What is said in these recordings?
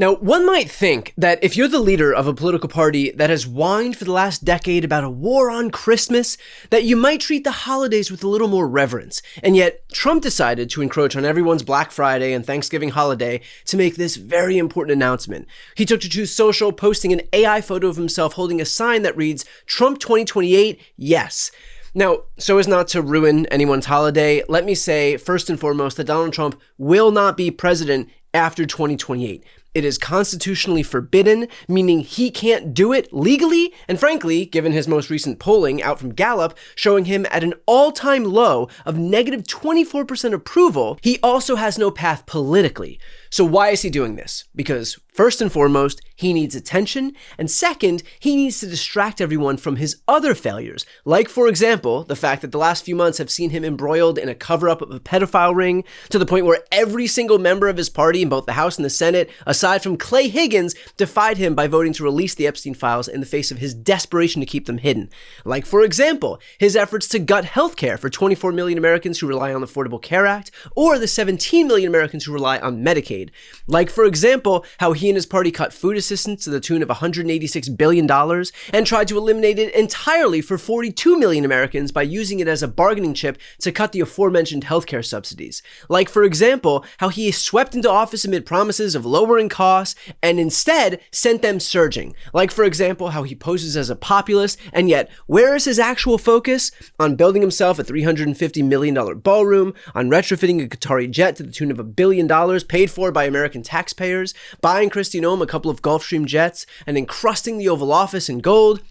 Now, one might think that if you're the leader of a political party that has whined for the last decade about a war on Christmas, that you might treat the holidays with a little more reverence. And yet, Trump decided to encroach on everyone's Black Friday and Thanksgiving holiday to make this very important announcement. He took to Truth Social, posting an AI photo of himself holding a sign that reads, "Trump 2028, yes." Now, so as not to ruin anyone's holiday, let me say, first and foremost, that Donald Trump will not be president after 2028. It is constitutionally forbidden, meaning he can't do it legally, and frankly, given his most recent polling out from Gallup, showing him at an all-time low of negative 24% approval, he also has no path politically. So why is he doing this? Because first and foremost, he needs attention, and second, he needs to distract everyone from his other failures, like, for example, the fact that the last few months have seen him embroiled in a cover-up of a pedophile ring, to the point where every single member of his party in both the House and the Senate, aside from Clay Higgins, defied him by voting to release the Epstein files in the face of his desperation to keep them hidden. Like, for example, his efforts to gut healthcare for 24 million Americans who rely on the Affordable Care Act, or the 17 million Americans who rely on Medicaid. Like, for example, how he and his party cut food assistance to the tune of $186 billion and tried to eliminate it entirely for 42 million Americans by using it as a bargaining chip to cut the aforementioned healthcare subsidies. Like, for example, how he swept into office amid promises of lowering costs and instead sent them surging. Like, for example, how he poses as a populist, and yet, where is his actual focus? On building himself a $350 million ballroom, on retrofitting a Qatari jet to the tune of $1 billion paid for by American taxpayers, buying Kristi Noem a couple of Gulfstream jets, and encrusting the Oval Office in gold,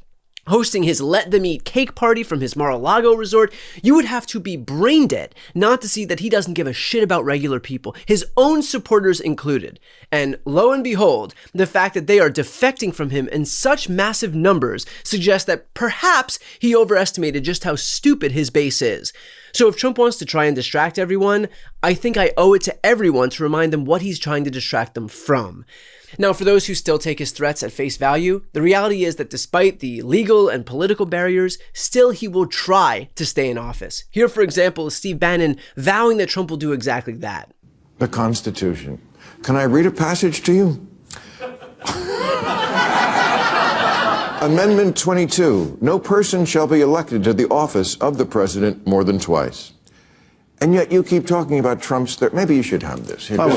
hosting his Let Them Eat cake party from his Mar-a-Lago resort. You would have to be brain dead not to see that he doesn't give a shit about regular people, his own supporters included. And lo and behold, the fact that they are defecting from him in such massive numbers suggests that perhaps he overestimated just how stupid his base is. So if Trump wants to try and distract everyone, I think I owe it to everyone to remind them what he's trying to distract them from. Now, for those who still take his threats at face value, the reality is that despite the legal and political barriers, still he will try to stay in office. Here, for example, is Steve Bannon vowing that Trump will do exactly that. The Constitution. Can I read a passage to you? Amendment 22. No person shall be elected to the office of the president more than twice. And yet you keep talking about Trump's threat. Maybe you should have this. Here, I'll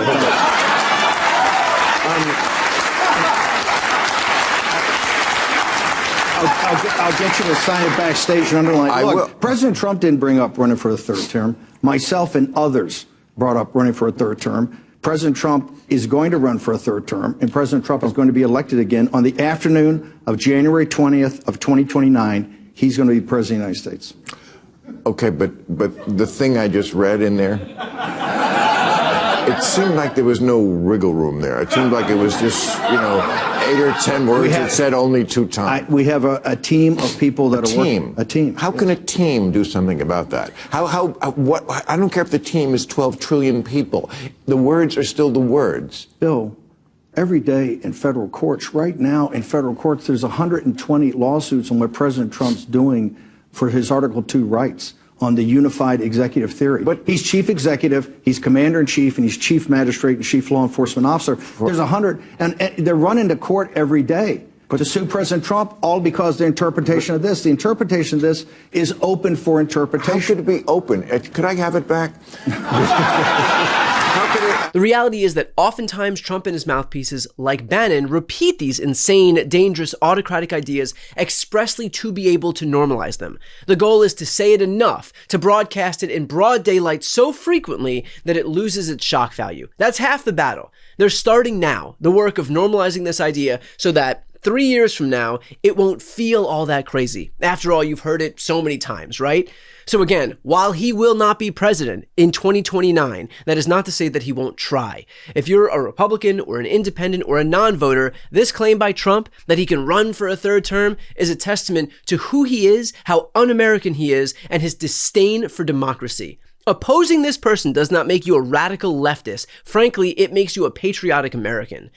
get you to sign it backstage and underline. Look, President Trump didn't bring up running for a third term. Myself and others brought up running for a third term. President Trump is going to run for a third term, and President Trump is going to be elected again on the afternoon of January 20th of 2029. He's going to be president of the United States. Okay, but the thing I just read in there, it seemed like there was no wriggle room there. It seemed like it was just, 8 or 10 words it said only 2 times. We have a team of people that are working. A team. How can a team do something about that? What? I don't care if the team is 12 trillion people. The words are still the words. Bill, every day in federal courts, right now in federal courts, there's 120 lawsuits on what President Trump's doing for his Article 2 rights on the unified executive theory. But he's chief executive, he's commander in chief, and he's chief magistrate and chief law enforcement officer. There's 100, and they're running to court every day to sue President Trump, all because the interpretation of this. The interpretation of this is open for interpretation. How could it be open? Could I have it back? The reality is that oftentimes Trump and his mouthpieces, like Bannon, repeat these insane, dangerous, autocratic ideas expressly to be able to normalize them. The goal is to say it enough, to broadcast it in broad daylight so frequently that it loses its shock value. That's half the battle. They're starting now, the work of normalizing this idea so that 3 years from now, it won't feel all that crazy. After all, you've heard it so many times, right? So again, while he will not be president in 2029, that is not to say that he won't try. If you're a Republican or an independent or a non-voter, this claim by Trump that he can run for a third term is a testament to who he is, how un-American he is, and his disdain for democracy. Opposing this person does not make you a radical leftist. Frankly, it makes you a patriotic American.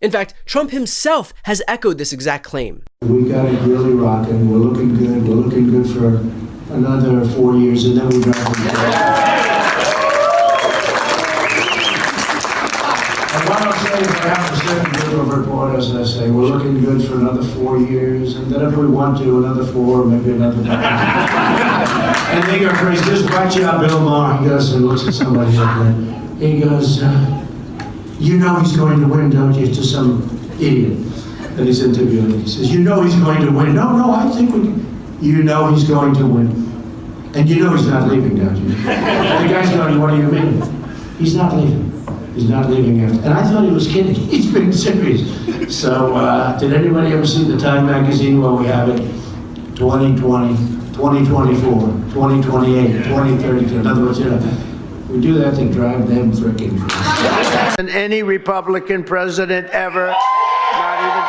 In fact, Trump himself has echoed this exact claim. We got it really rocking. We're looking good. We're looking good for another 4 years, and then we got it. And what I'll say is I have a certain newspaper report, as I say, we're looking good for another 4 years, and then if we want to, another 4, maybe another 9. And they go crazy. Just watch out, Bill Maher. He goes and looks at somebody like that. He goes, you know he's going to win, don't you? To some idiot that he's interviewing. He says, you know he's going to win. No, I think we can. You know he's going to win. And you know he's not leaving, don't you? The guy's going, what do you mean? He's not leaving. He's not leaving after. And I thought he was kidding. He's been serious. So, did anybody ever see the Time magazine where we have it? 2020, 2024, 2028, 2032. In other words, we do that to drive them frickin' crazy. And any Republican president ever, not even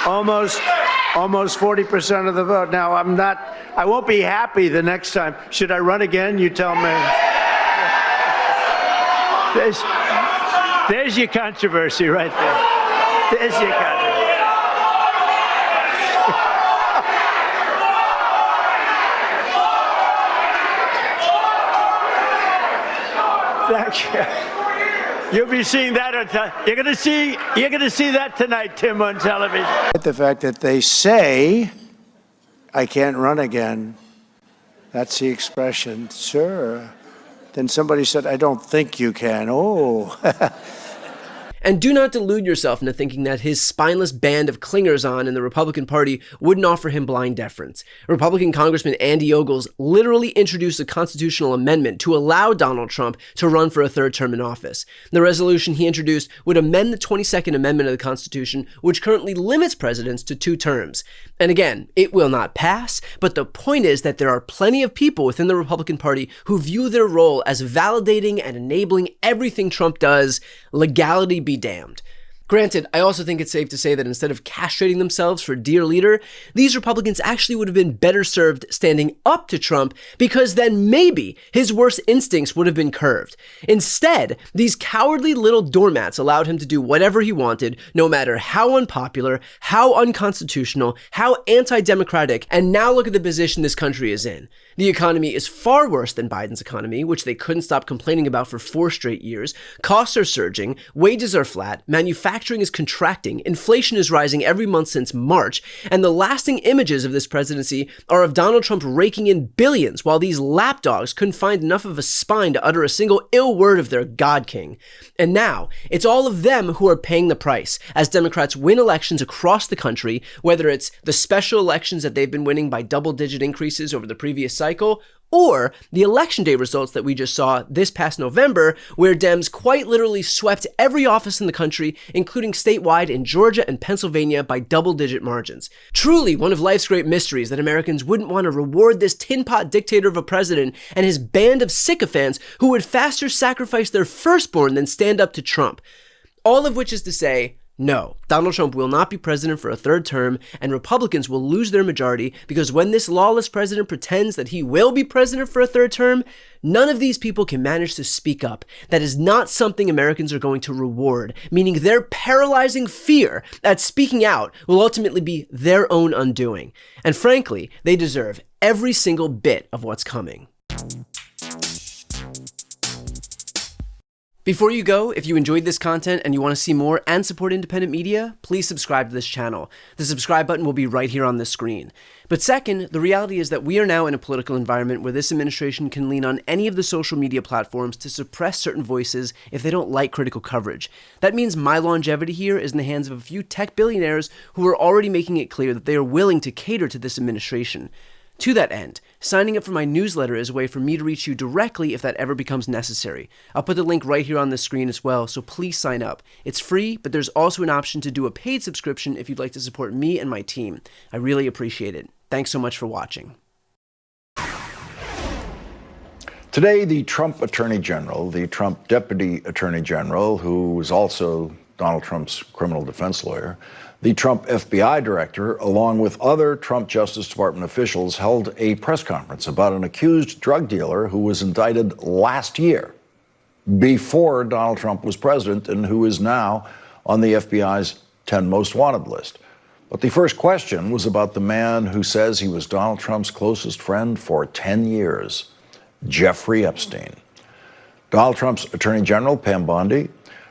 close. Almost 40% of the vote. Now, I won't be happy the next time. Should I run again? You tell me. There's your controversy right there. There's your controversy. Thank you. You'll be seeing that you're going to see that tonight, Tim, on television. The fact that they say I can't run again. That's the expression, sir. Then somebody said, I don't think you can. Oh. And do not delude yourself into thinking that his spineless band of clingers on in the Republican Party wouldn't offer him blind deference. Republican Congressman Andy Ogles literally introduced a constitutional amendment to allow Donald Trump to run for a third term in office. The resolution he introduced would amend the 22nd Amendment of the Constitution, which currently limits presidents to 2 terms. And again, it will not pass, but the point is that there are plenty of people within the Republican Party who view their role as validating and enabling everything Trump does. Legality be damned. Granted, I also think it's safe to say that instead of castrating themselves for dear leader, these Republicans actually would have been better served standing up to Trump, because then maybe his worst instincts would have been curved. Instead, these cowardly little doormats allowed him to do whatever he wanted, no matter how unpopular, how unconstitutional, how anti-democratic, and now look at the position this country is in. The economy is far worse than Biden's economy, which they couldn't stop complaining about for 4 straight years. Costs are surging, wages are flat, manufacturing is contracting, inflation is rising every month since March, and the lasting images of this presidency are of Donald Trump raking in billions while these lapdogs couldn't find enough of a spine to utter a single ill word of their God King. And now, it's all of them who are paying the price as Democrats win elections across the country, whether it's the special elections that they've been winning by double-digit increases over the previous cycle, or the election day results that we just saw this past November, where Dems quite literally swept every office in the country, including statewide in Georgia and Pennsylvania, by double-digit margins. Truly one of life's great mysteries that Americans wouldn't want to reward this tin pot dictator of a president and his band of sycophants who would faster sacrifice their firstborn than stand up to Trump. All of which is to say, no, Donald Trump will not be president for a third term, and Republicans will lose their majority, because when this lawless president pretends that he will be president for a third term, none of these people can manage to speak up. That is not something Americans are going to reward, meaning their paralyzing fear at speaking out will ultimately be their own undoing. And frankly, they deserve every single bit of what's coming. Before you go, if you enjoyed this content and you want to see more and support independent media, please subscribe to this channel. The subscribe button will be right here on the screen. But second, the reality is that we are now in a political environment where this administration can lean on any of the social media platforms to suppress certain voices if they don't like critical coverage. That means my longevity here is in the hands of a few tech billionaires who are already making it clear that they are willing to cater to this administration. To that end, signing up for my newsletter is a way for me to reach you directly if that ever becomes necessary. I'll put the link right here on the screen as well, so please sign up. It's free, but there's also an option to do a paid subscription if you'd like to support me and my team. I really appreciate it. Thanks so much for watching. Today, the Trump Attorney General, the Trump Deputy Attorney General, who is also Donald Trump's criminal defense lawyer, the Trump FBI director, along with other Trump Justice Department officials, held a press conference about an accused drug dealer who was indicted last year, before Donald Trump was president, and who is now on the FBI's 10 most wanted list. But the first question was about the man who says he was Donald Trump's closest friend for 10 years, Jeffrey Epstein. Donald Trump's Attorney General, Pam Bondi,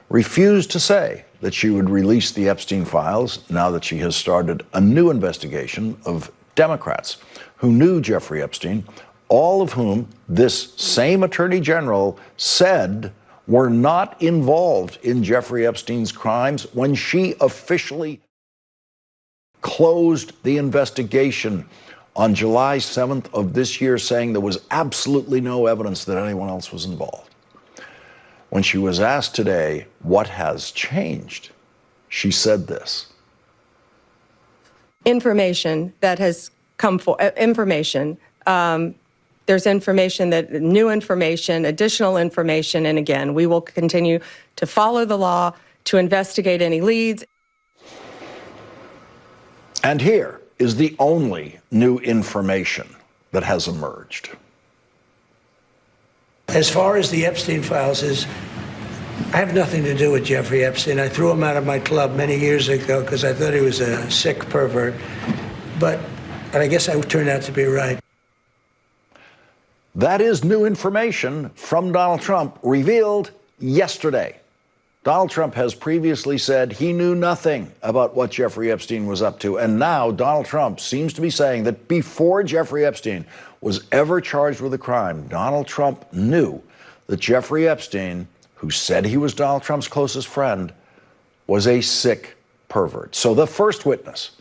refused to say that she would release the Epstein files now that she has started a new investigation of Democrats who knew Jeffrey Epstein, all of whom this same Attorney General said were not involved in Jeffrey Epstein's crimes when she officially closed the investigation on July 7th of this year, saying there was absolutely no evidence that anyone else was involved. When she was asked today what has changed, she said this. Information that has come for information. There's information that new information, additional information, and again, we will continue to follow the law, to investigate any leads. And here is the only new information that has emerged. As far as the Epstein files is, I have nothing to do with Jeffrey Epstein. I threw him out of my club many years ago because I thought he was a sick pervert. But I guess I turned out to be right. That is new information from Donald Trump revealed yesterday. Donald Trump has previously said he knew nothing about what Jeffrey Epstein was up to. And now Donald Trump seems to be saying that before Jeffrey Epstein was ever charged with a crime, Donald Trump knew that Jeffrey Epstein, who said he was Donald Trump's closest friend, was a sick pervert. So the first witness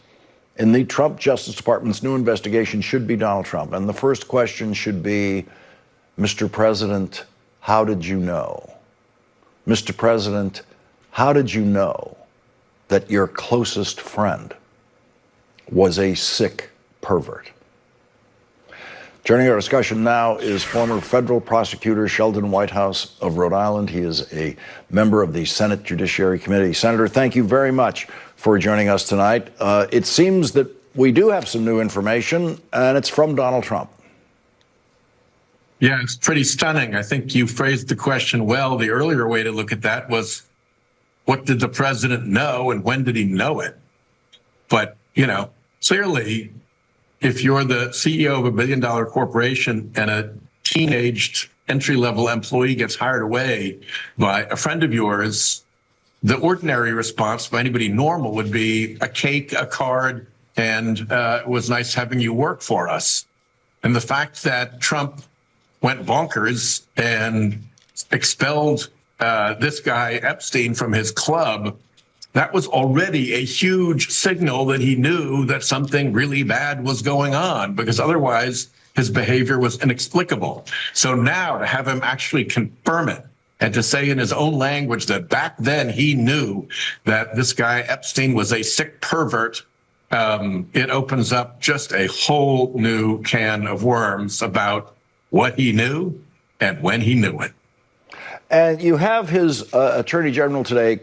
in the Trump Justice Department's new investigation should be Donald Trump. And the first question should be, Mr. President, how did you know? Mr. President, how did you know that your closest friend was a sick pervert? Joining our discussion now is former federal prosecutor Sheldon Whitehouse of Rhode Island. He is a member of the Senate Judiciary Committee. Senator, thank you very much for joining us tonight. It seems that we do have some new information, and it's from Donald Trump. Yeah, it's pretty stunning. I think you phrased the question well. The earlier way to look at that was, what did the president know and when did he know it? But, clearly, if you're the CEO of a billion-dollar corporation and a teenaged entry-level employee gets hired away by a friend of yours, the ordinary response by anybody normal would be a cake, a card, and it was nice having you work for us. And the fact that Trump went bonkers and expelled this guy Epstein from his club, that was already a huge signal that he knew that something really bad was going on, because otherwise his behavior was inexplicable. So now to have him actually confirm it and to say in his own language that back then he knew that this guy Epstein was a sick pervert, it opens up just a whole new can of worms about what he knew and when he knew it. And you have his Attorney General today